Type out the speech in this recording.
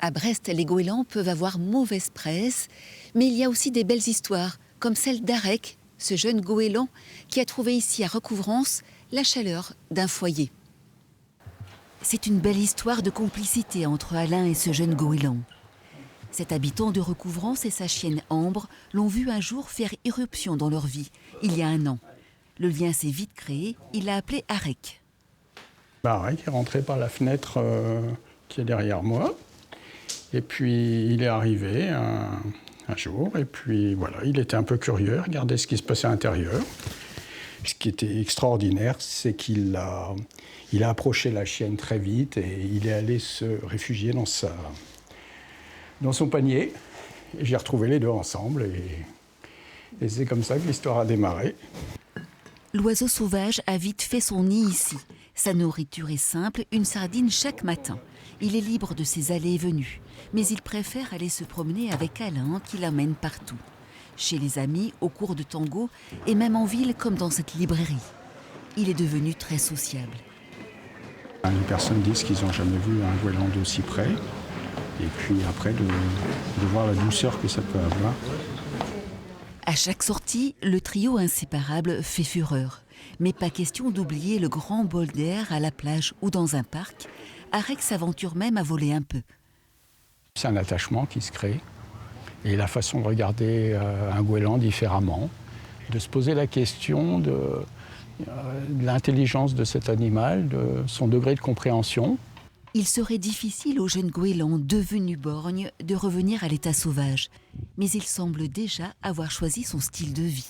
À Brest, les goélands peuvent avoir mauvaise presse, mais il y a aussi des belles histoires, comme celle d'Arek, ce jeune goéland qui a trouvé ici à Recouvrance la chaleur d'un foyer. C'est une belle histoire de complicité entre Alain et ce jeune goéland. Cet habitant de Recouvrance et sa chienne Ambre l'ont vu un jour faire irruption dans leur vie, il y a 1 an. Le lien s'est vite créé, il l'a appelé Arek. Arek est rentré par la fenêtre qui est derrière moi. Et puis il est arrivé un jour, et puis voilà, il était un peu curieux, regardait ce qui se passait à l'intérieur. Ce qui était extraordinaire, c'est qu'il a approché la chienne très vite et il est allé se réfugier dans son panier. Et j'ai retrouvé les deux ensemble et c'est comme ça que l'histoire a démarré. L'oiseau sauvage a vite fait son nid ici. Sa nourriture est simple, une sardine chaque matin. Il est libre de ses allées et venues, mais il préfère aller se promener avec Alain qui l'emmène partout. Chez les amis, au cours de tango et même en ville comme dans cette librairie. Il est devenu très sociable. Les personnes disent qu'ils n'ont jamais vu un goéland d'aussi près. Et puis après, de voir la douceur que ça peut avoir. À chaque sortie, le trio inséparable fait fureur. Mais pas question d'oublier le grand bol d'air à la plage ou dans un parc. Arek s'aventure même à voler un peu. C'est un attachement qui se crée. Et la façon de regarder un goéland différemment, de se poser la question de l'intelligence de cet animal, de son degré de compréhension. Il serait difficile au jeune goéland devenu borgne de revenir à l'état sauvage. Mais il semble déjà avoir choisi son style de vie.